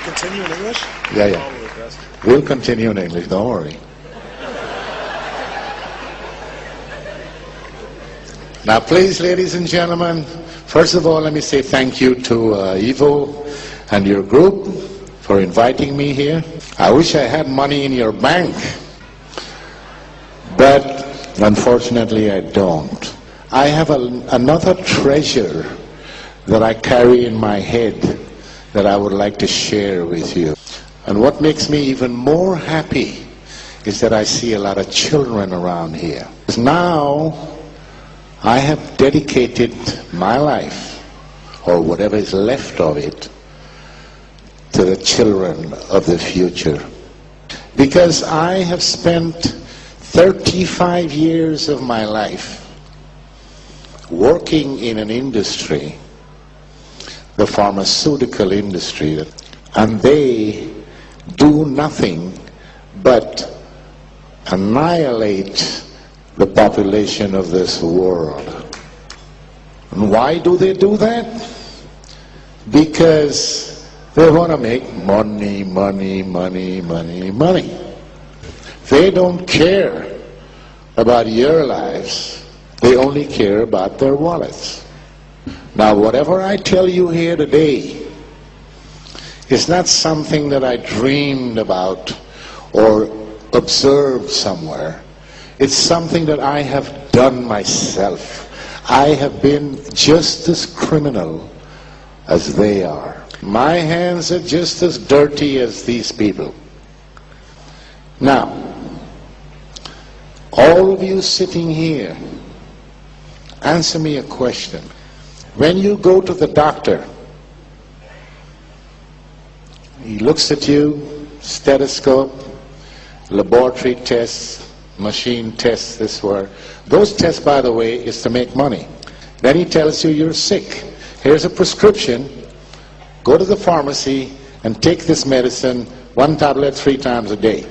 continue in English? Yeah, yeah. We'll continue in English, don't worry. Now, please, ladies and gentlemen, first of all, let me say thank you to Ivo and your group for inviting me here. I wish I had money in your bank, but unfortunately I don't. I have another treasure that I carry in my head that I would like to share with you. And what makes me even more happy is that I see a lot of children around here. Now, I have dedicated my life, or whatever is left of it, to the children of the future. Because I have spent 35 years of my life working in an industry, the pharmaceutical industry, and they do nothing but annihilate the population of this world. And why do they do that? Because they want to make money, money, money, money, money. They don't care about your lives. They only care about their wallets. Now, whatever I tell you here today is not something that I dreamed about or observed somewhere. It's something that I have done myself. I have been just as criminal as they are. My hands are just as dirty as these people. Now, all of you sitting here, answer me a question. When you go to the doctor, he looks at you, stethoscope, laboratory tests, machine tests, this were. Those tests, by the way, is to make money. Then he tells you you're sick. Here's a prescription. Go to the pharmacy and take this medicine, 1 tablet 3 times a day.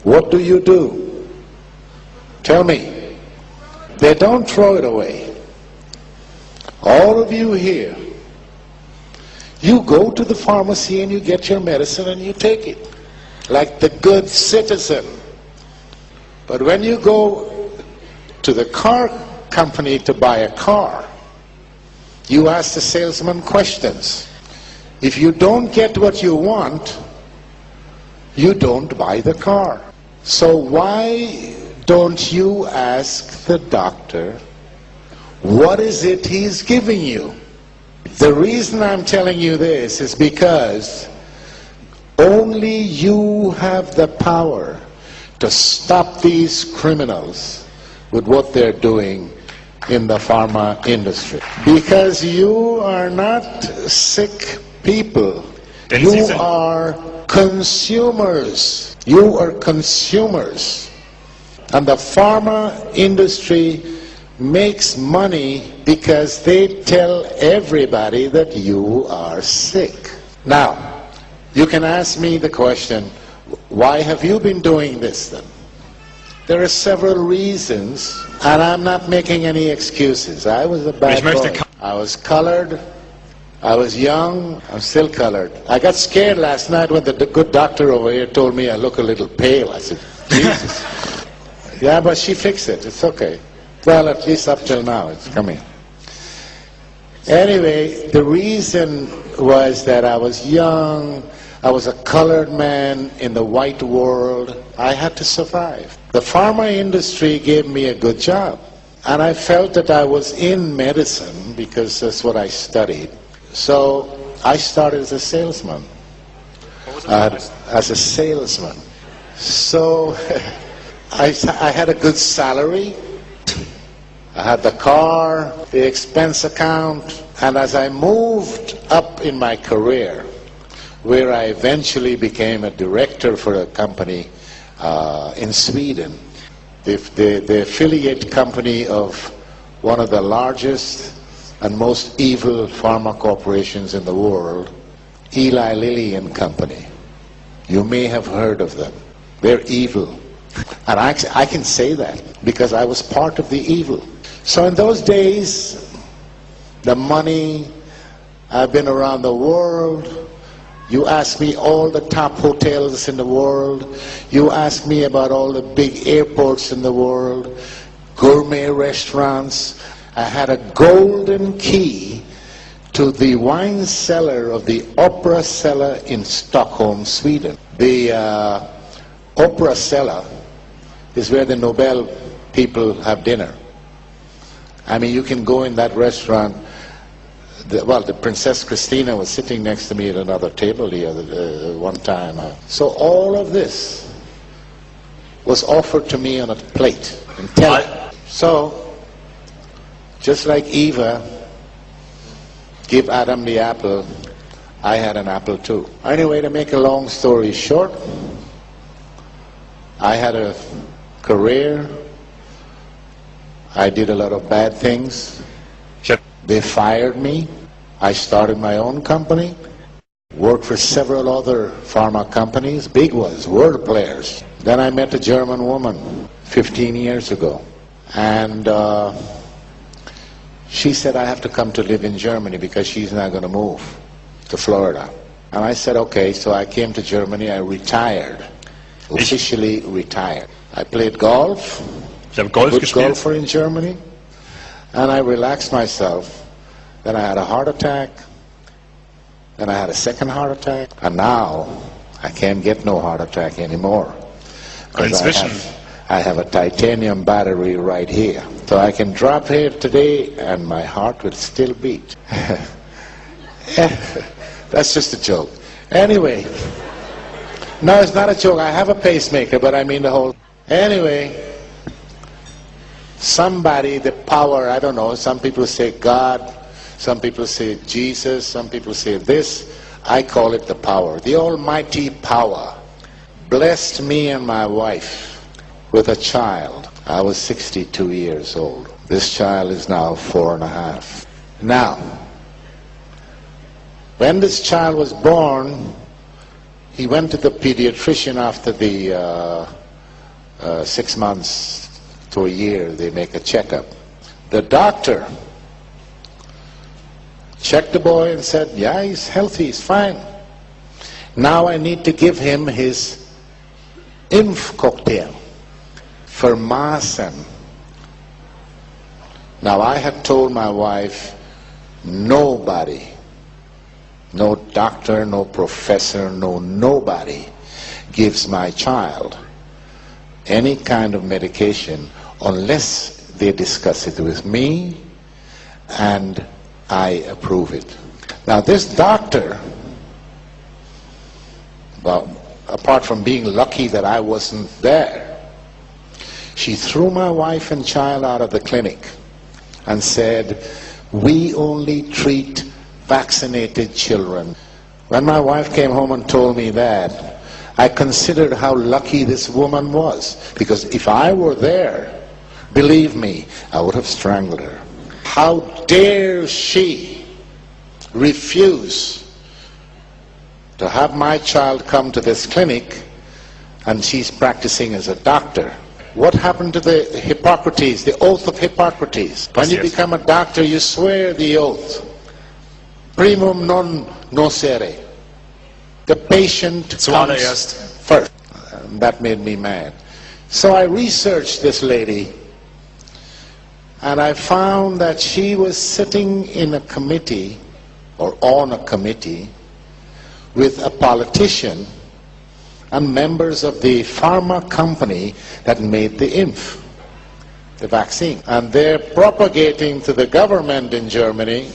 What do? Tell me. They don't throw it away. All of you here, you go to the pharmacy and you get your medicine and you take it, like the good citizen. But when you go to the car company to buy a car, you ask the salesman questions. If you don't get what you want, you don't buy the car. So why don't you ask the doctor, what is it he's giving you? The reason I'm telling you this is because only you have the power to stop these criminals with what they're doing in the pharma industry. Because you are not sick people. You are consumers. You are consumers. And the pharma industry makes money because they tell everybody that you are sick. Now, you can ask me the question, why have you been doing this then? There are several reasons, and I'm not making any excuses. I was a bad boy. I was colored. I was young. I'm still colored. I got scared last night when the good doctor over here told me I look a little pale. I said, Jesus. Yeah, but she fixed it. It's okay. Well, at least up till now, it's coming. Anyway, the reason was that I was young. I was a colored man in the white world. I had to survive. The pharma industry gave me a good job. And I felt that I was in medicine because that's what I studied. So I started as a salesman. What was it? As a salesman. So I had a good salary. I had the car, the expense account. And as I moved up in my career, where I eventually became a director for a company in Sweden, the affiliate company of one of the largest and most evil pharma corporations in the world, Eli Lily and Company. You may have heard of them. They're evil. And I can say that because I was part of the evil. So in those days, the money, I've been around the world, You ask me all the top hotels in the world. You ask me about all the big airports in the world, gourmet restaurants. I had a golden key to the wine cellar of the Opera Cellar in Stockholm, Sweden. The Opera Cellar is where the Nobel people have dinner. I mean, you can go in that restaurant. The Princess Christina was sitting next to me at another table the other one time. So all of this was offered to me on a plate. So, just like Eva gave Adam the apple, I had an apple too. Anyway, to make a long story short, I had a career. I did a lot of bad things. They fired me. I started my own company, worked for several other pharma companies, big ones, world players. Then I met a German woman 15 years ago, and she said I have to come to live in Germany because she's not going to move to Florida. And I said, okay, so I came to Germany. I retired, officially retired. I played golf, good golfer in Germany, and I relaxed myself. Then I had a heart attack, then I had a second heart attack, and now I can't get no heart attack anymore. I have a titanium battery right here. So I can drop here today and my heart will still beat. That's just a joke. Anyway, no, it's not a joke. I have a pacemaker, but I mean the whole... Anyway, somebody, the power, I don't know, some people say God, some people say Jesus, some people say this. I call it the power. The almighty power blessed me and my wife with a child. I was 62 years old. This child is now 4.5. Now, when this child was born, he went to the pediatrician after the 6 months to a year. They make a checkup. The doctor checked the boy and said, yeah, he's healthy, he's fine. Now I need to give him his cocktail, Farmacéutica. Now I had told my wife, nobody, no doctor, no professor, nobody gives my child any kind of medication unless they discuss it with me and I approve it. Now this doctor, well, apart from being lucky that I wasn't there, she threw my wife and child out of the clinic and said, we only treat vaccinated children. When my wife came home and told me that, I considered how lucky this woman was, because if I were there, believe me, I would have strangled her. How dare she refuse to have my child come to this clinic and she's practicing as a doctor? What happened to the Hippocrates, the oath of Hippocrates? When you become a doctor, you swear the oath. Primum non nocere. The patient comes first. That made me mad. So I researched this lady, and I found that she was sitting in a committee, or on a committee, with a politician and members of the pharma company that made the vaccine. And they're propagating to the government in Germany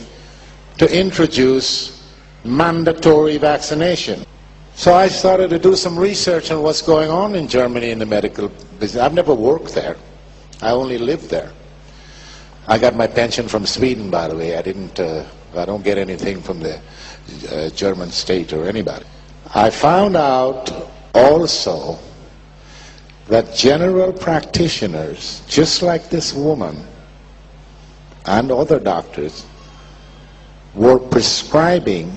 to introduce mandatory vaccination. So I started to do some research on what's going on in Germany in the medical business. I've never worked there. I only lived there. I got my pension from Sweden, by the way. I don't get anything from the German state or anybody. I found out also that general practitioners, just like this woman and other doctors, were prescribing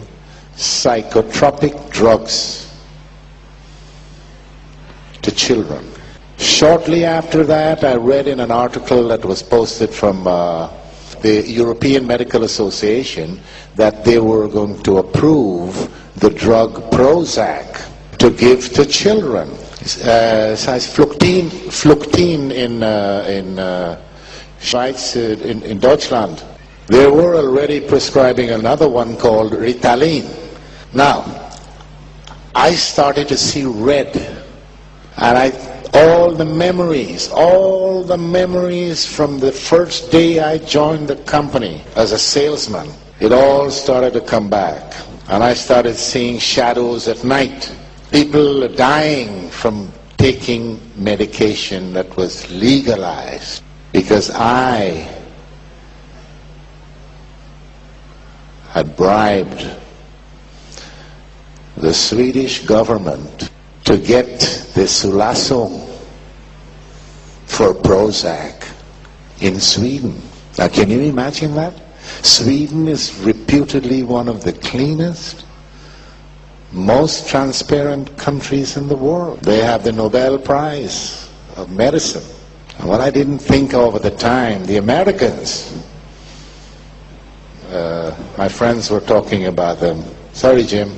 psychotropic drugs to children. Shortly after that, I read in an article that was posted from the European Medical Association that they were going to approve the drug Prozac to give to children. Es heißt Fluctin in Schweiz, in Deutschland. They were already prescribing another one called Ritalin. Now, I started to see red, and all the memories from the first day I joined the company as a salesman, it all started to come back. And I started seeing shadows at night. People dying from taking medication that was legalized because I had bribed the Swedish government to get the Sulasung for Prozac in Sweden. Now, can you imagine that? Sweden is reputedly one of the cleanest, most transparent countries in the world. They have the Nobel Prize of Medicine. And what I didn't think of at the time, the Americans, my friends were talking about them. Sorry, Jim.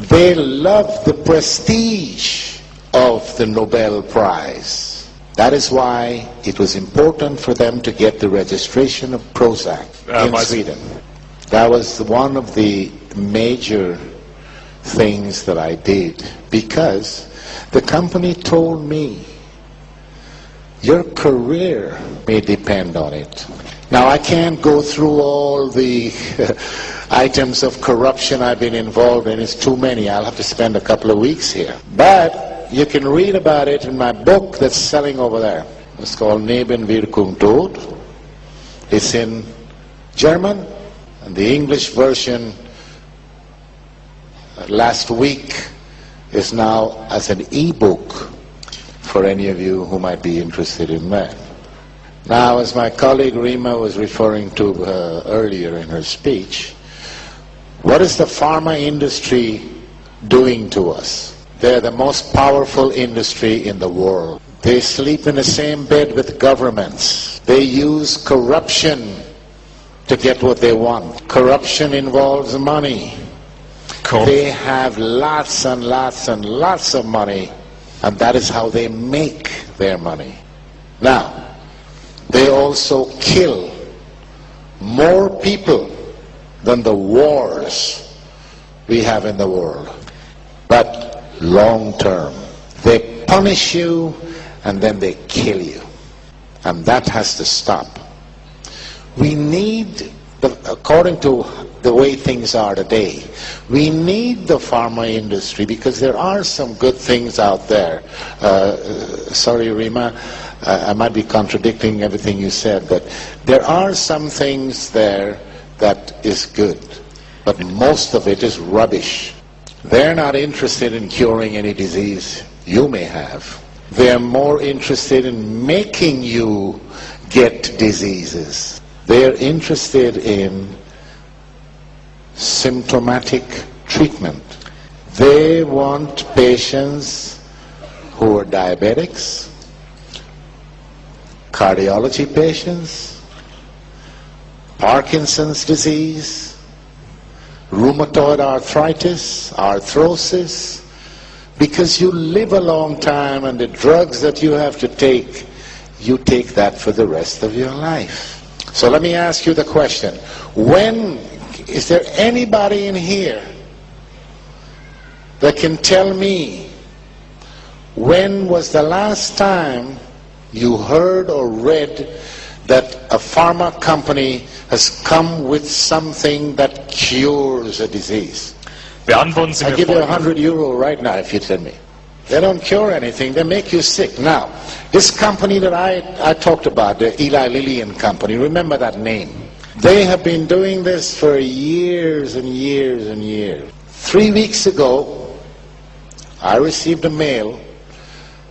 They love the prestige of the Nobel Prize. That is why it was important for them to get the registration of Prozac in Sweden. That was one of the major things that I did, because the company told me, your career may depend on it. Now, I can't go through all the items of corruption I've been involved in. It's too many. I'll have to spend a couple of weeks here. But you can read about it in my book that's selling over there. It's called Nebenwirkung Tod. It's in German, and the English version last week is now as an e-book for any of you who might be interested in that. Now, as my colleague Rima was referring to earlier in her speech, what is the pharma industry doing to us? They're the most powerful industry in the world. They sleep in the same bed with governments. They use corruption to get what they want. Corruption involves money. Cool. They have lots and lots and lots of money, and that is how they make their money. Now, they also kill more people than the wars we have in the world. But long term, they punish you and then they kill you. And that has to stop. We need, according to the way things are today, we need the pharma industry because there are some good things out there. Sorry, Rima, I might be contradicting everything you said, but there are some things there that is good, but most of it is rubbish. They're not interested in curing any disease you may have. They're more interested in making you get diseases. They're interested in symptomatic treatment. They want patients who are diabetics, cardiology patients, Parkinson's disease, rheumatoid arthritis, arthrosis, because you live a long time and the drugs that you have to take, you take that for the rest of your life. So let me ask you the question, is there anybody in here that can tell me when was the last time you heard or read that a pharma company has come with something that cures a disease? Beantworten Sie mir I give you €100 right now if you tell me. They don't cure anything, they make you sick. Now, this company that I talked about, the Eli Lily and Company, remember that name. They have been doing this for years and years and years. 3 weeks ago, I received a mail.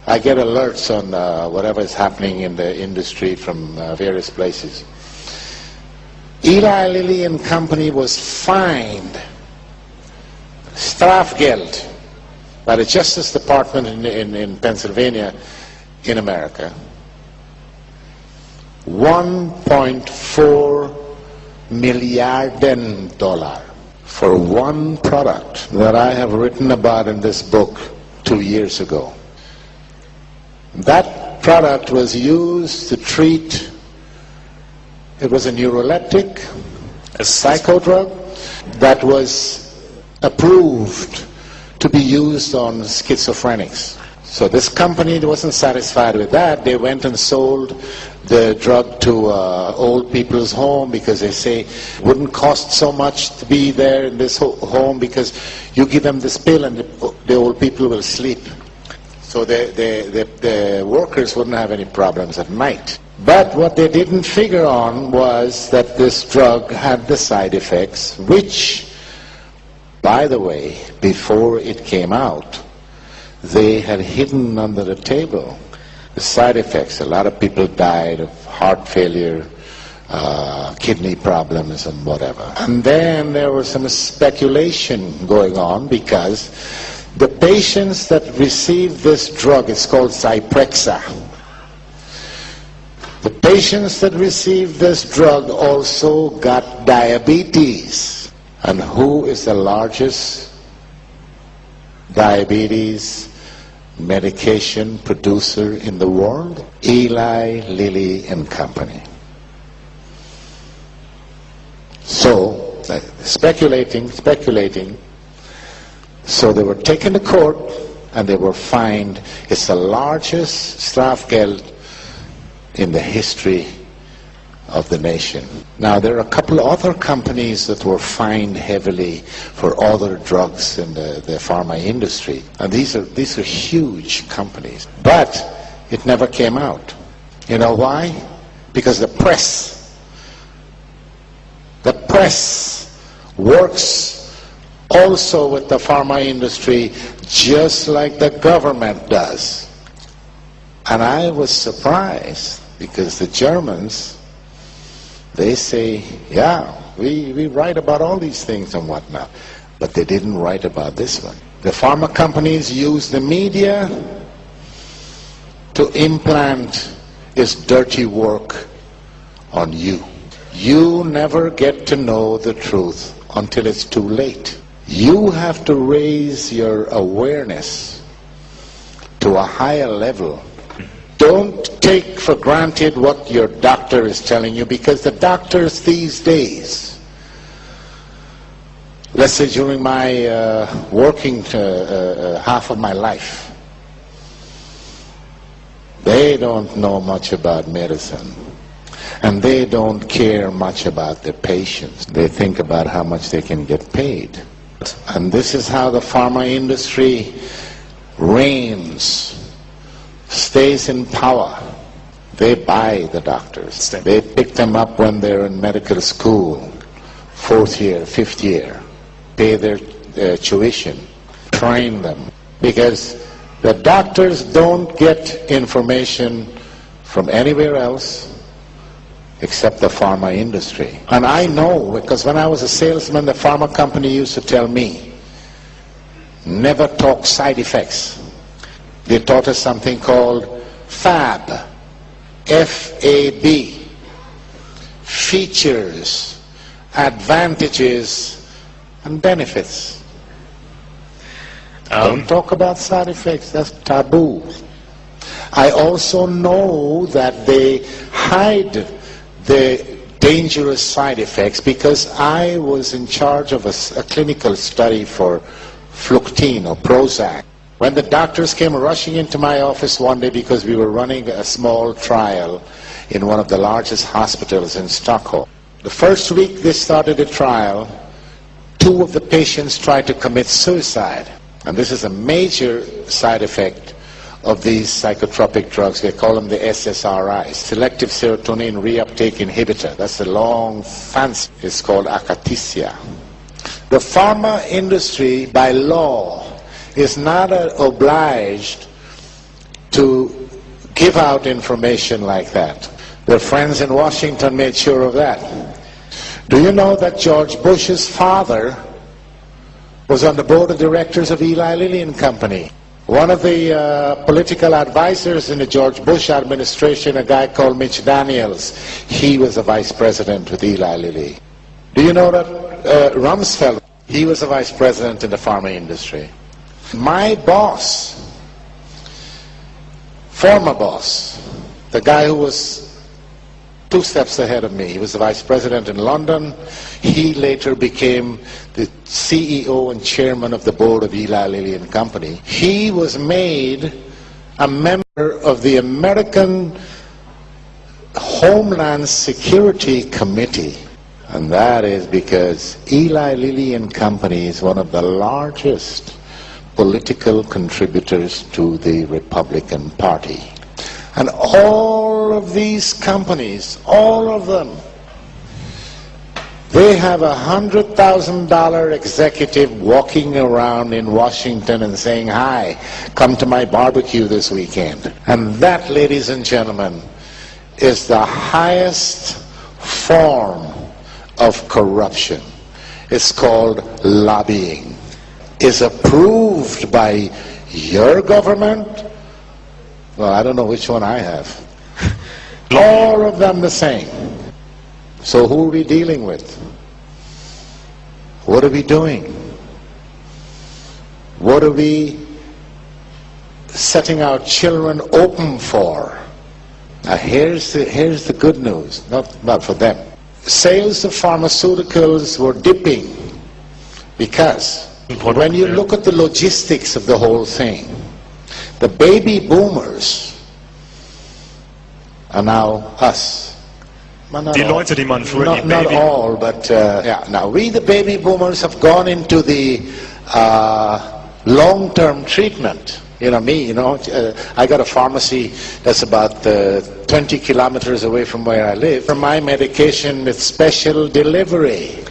I get alerts on whatever is happening in the industry from various places. Eli Lilly and Company was fined Strafgeld by the Justice Department in Pennsylvania, in America. $1.4 milliarden. for one product that I have written about in this book 2 years ago. That product was used to treat, it was a neuroleptic, a psychodrug that was approved to be used on schizophrenics. So this company wasn't satisfied with that. They went and sold the drug to old people's home because they say it wouldn't cost so much to be there in this home because you give them this pill and the old people will sleep. So the workers wouldn't have any problems at night. But what they didn't figure on was that this drug had the side effects, which, by the way, before it came out, they had hidden under the table. The side effects, a lot of people died of heart failure, kidney problems and whatever. And then there was some speculation going on because the patients that received this drug, it's called Zyprexa. The patients that received this drug also got diabetes. And who is the largest diabetes medication producer in the world? Eli Lily and Company. So, speculating. So they were taken to court and they were fined. It's the largest strafgeld in the history of the nation. Now there are a couple of other companies that were fined heavily for other drugs in the pharma industry. And these are huge companies. But it never came out. You know why? Because the press works also with the pharma industry just like the government does. And I was surprised because the Germans, they say, yeah, we write about all these things and whatnot. But they didn't write about this one. The pharma companies use the media to implant its dirty work on you. You never get to know the truth until it's too late. You have to raise your awareness to a higher level. Don't take for granted what your doctor is telling you, because the doctors these days, let's say during my working half of my life, they don't know much about medicine. And they don't care much about their patients. They think about how much they can get paid. And this is how the pharma industry reigns, stays in power. They buy the doctors. They pick them up when they're in medical school, 4th year, 5th year, pay their tuition, train them. Because the doctors don't get information from anywhere else except the pharma industry. And I know, because when I was a salesman, the pharma company used to tell me, never talk side effects. They taught us something called FAB, F-A-B, features, advantages, and benefits. Don't talk about side effects, that's taboo. I also know that they hide the dangerous side effects because I was in charge of a clinical study for Fluctine or Prozac. When the doctors came rushing into my office one day because we were running a small trial in one of the largest hospitals in Stockholm. The first week they started the trial, 2 of the patients tried to commit suicide. And this is a major side effect of these psychotropic drugs. They call them the SSRIs, selective serotonin reuptake inhibitor. That's the long fancy. It's called akathisia. The pharma industry, by law, is not obliged to give out information like that. Their friends in Washington made sure of that. Do you know that George Bush's father was on the board of directors of Eli Lily and Company? One of the political advisors in the George Bush administration, a guy called Mitch Daniels, he was a vice president with Eli Lilly. Do you know that Rumsfeld He was a vice president in the pharma industry. My boss, former boss, the guy who was 2 steps ahead of me, he was the vice president in London. He later became the CEO and chairman of the board of Eli Lily and Company. He was made a member of the American Homeland Security Committee. And that is because Eli Lily and Company is one of the largest political contributors to the Republican Party. And all of these companies, all of them, they have $100,000 executive walking around in Washington and saying, "Hi, come to my barbecue this weekend." And that, ladies and gentlemen, is the highest form of corruption. It's called lobbying. It's approved by your government. Well, I don't know which one I have. All of them the same. So who are we dealing with? What are we doing? What are we setting our children open for? Now here's the good news, not for them. Sales of pharmaceuticals were dipping because when you look at the logistics of the whole thing, the baby boomers are now us. Well, not Die all. Leute, die man früher die Not Baby... all, but yeah. Now we, the baby boomers, have gone into the long-term treatment. You know me, I got a pharmacy that's about 20 kilometers away from where I live for my medication with special delivery.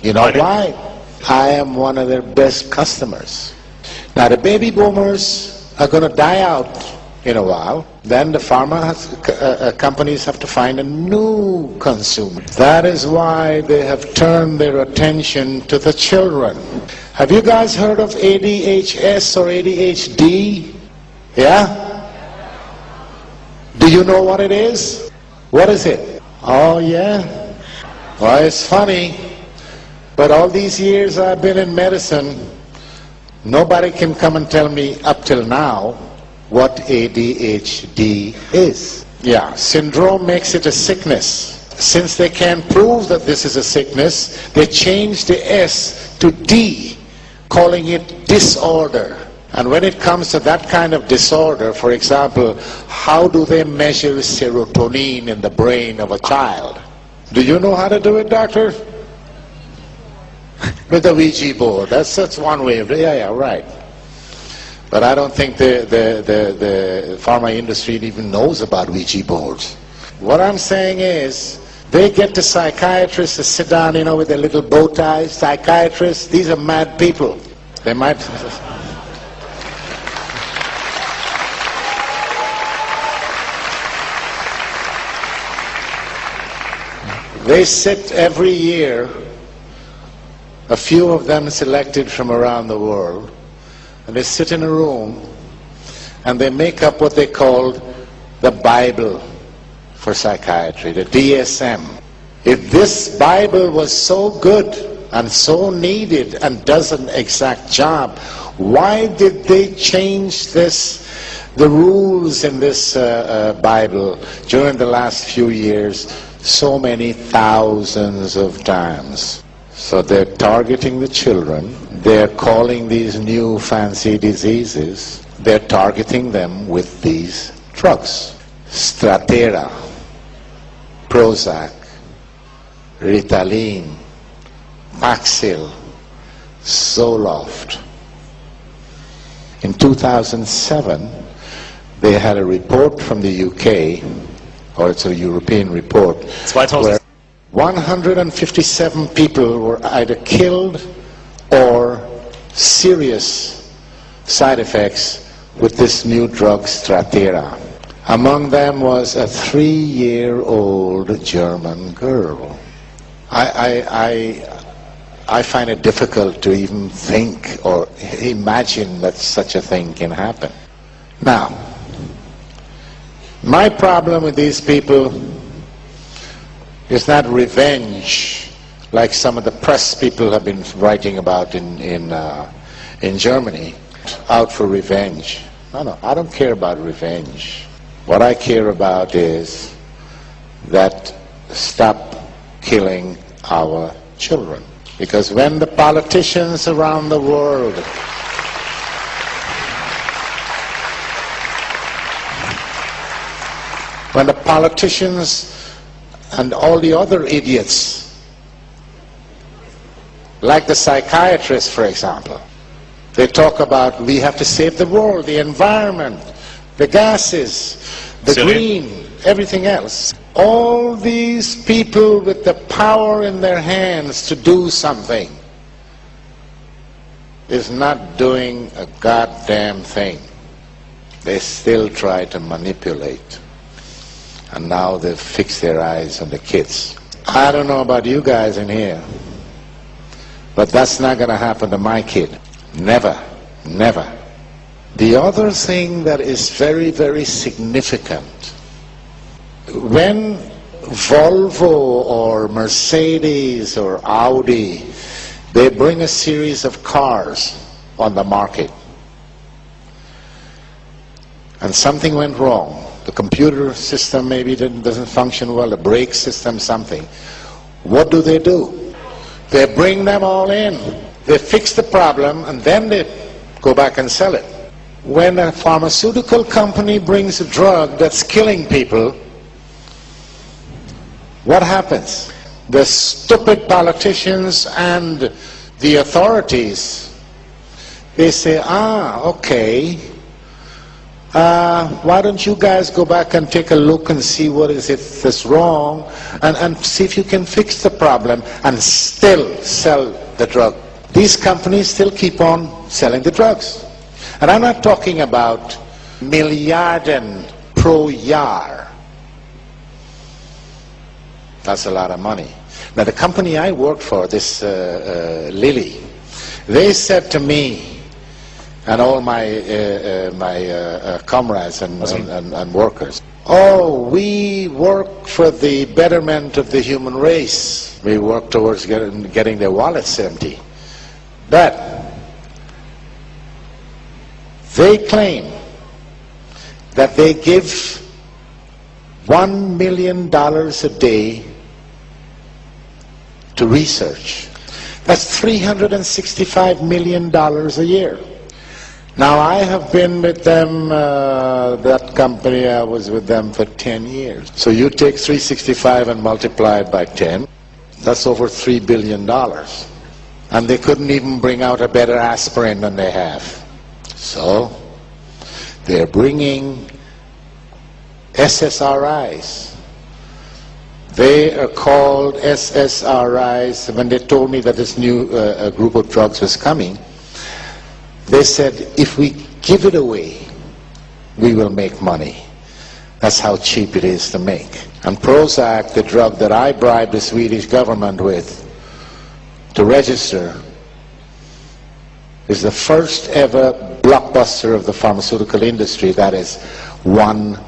You know why? I am one of their best customers. Now the baby boomers are going to die out in a while. Then the pharma companies have to find a new consumer. That is why they have turned their attention to the children. Have you guys heard of ADHS or ADHD? Yeah? Do you know what it is? What is it? Oh yeah? Well, it's funny, but all these years I've been in medicine, nobody can come and tell me up till now what ADHD is. Yeah, syndrome makes it a sickness. Since they can't prove that this is a sickness, they changed the S to D, calling it disorder. And when it comes to that kind of disorder, for example, how do they measure serotonin in the brain of a child? Do you know how to do it, doctor? With the Ouija board. That's one way of it. Yeah, right. But I don't think the pharma industry even knows about Ouija boards. What I'm saying is, they get the psychiatrists to sit down, with their little bow ties. Psychiatrists, these are mad people. They might... They sit every year, a few of them selected from around the world, and they sit in a room and they make up what they call the Bible for psychiatry, the DSM. If this Bible was so good and so needed and does an exact job, why did they change the rules in this Bible during the last few years so many thousands of times? So they're targeting the children, they're calling these new fancy diseases, they're targeting them with these drugs. Strattera, Prozac, Ritalin, Paxil, Zoloft. In 2007, they had a report from the UK, or it's a European report, 2000. where 157 people were either killed or serious side effects with this new drug Strattera. Among them was a 3-year-old German girl. I find it difficult to even think or imagine that such a thing can happen. Now, my problem with these people is not revenge like some of the press people have been writing about in Germany, out for revenge. No, I don't care about revenge. What I care about is that stop killing our children. Because when the politicians around the world when the politicians and all the other idiots, like the psychiatrists, for example, they talk about we have to save the world, the environment, the gases, the green, everything else. All these people with the power in their hands to do something is not doing a goddamn thing. They still try to manipulate. And now they've fixed their eyes on the kids. I don't know about you guys in here, but that's not going to happen to my kid. Never, never. The other thing that is very, very significant, when Volvo or Mercedes or Audi, they bring a series of cars on the market, and something went wrong. The computer system maybe doesn't function well, the brake system, something. What do? They bring them all in. They fix the problem and then they go back and sell it. When a pharmaceutical company brings a drug that's killing people, what happens? The stupid politicians and the authorities, they say, okay, why don't you guys go back and take a look and see what is it that's wrong and see if you can fix the problem and still sell the drug. These companies still keep on selling the drugs. And I'm not talking about miljarden pro jaar. That's a lot of money. Now the company I worked for, this Lily, they said to me, and all my comrades and workers, oh, we work for the betterment of the human race. We work towards getting their wallets empty. But they claim that they give $1 million a day to research. That's $365 million a year. Now, I have been with them, that company, I was with them for 10 years. So you take 365 and multiply it by 10, that's over $3 billion. And they couldn't even bring out a better aspirin than they have. So, they're bringing SSRIs. They are called SSRIs. When they told me that this new group of drugs was coming, they said, if we give it away, we will make money. That's how cheap it is to make. And Prozac, the drug that I bribed the Swedish government with to register, is the first ever blockbuster of the pharmaceutical industry. That is $1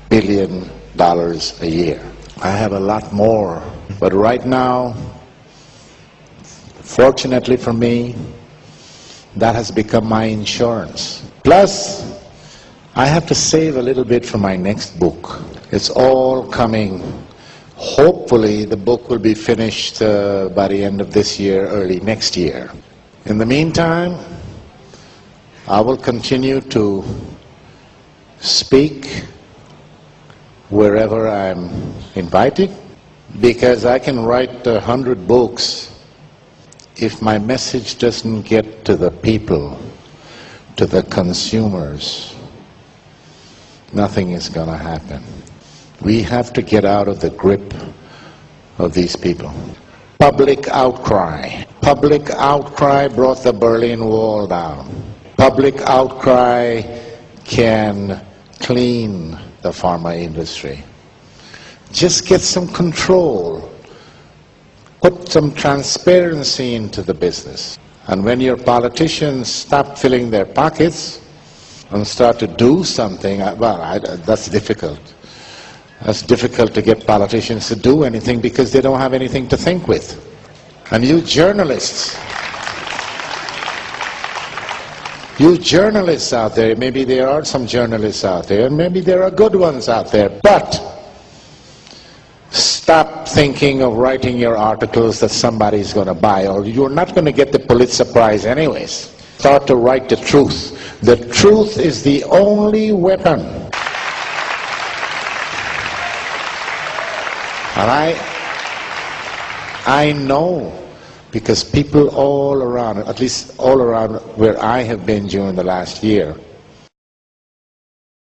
billion a year. I have a lot more, but right now, fortunately for me, that has become my insurance. Plus, I have to save a little bit for my next book. It's all coming. Hopefully, the book will be finished by the end of this year, early next year. In the meantime, I will continue to speak wherever I'm invited, because I can write 100 books. If my message doesn't get to the people, to the consumers, nothing is going to happen. We have to get out of the grip of these people. Public outcry. Public outcry brought the Berlin Wall down. Public outcry can clean the pharma industry. Just get some control. Put some transparency into the business. And when your politicians stop filling their pockets and start to do something, that's difficult. That's difficult to get politicians to do anything because they don't have anything to think with. And you journalists out there, maybe there are some journalists out there, and maybe there are good ones out there, but stop thinking of writing your articles that somebody's going to buy, or you're not going to get the Pulitzer Prize anyways. Start to write the truth. The truth is the only weapon. And I know, because people all around, at least all around where I have been during the last year,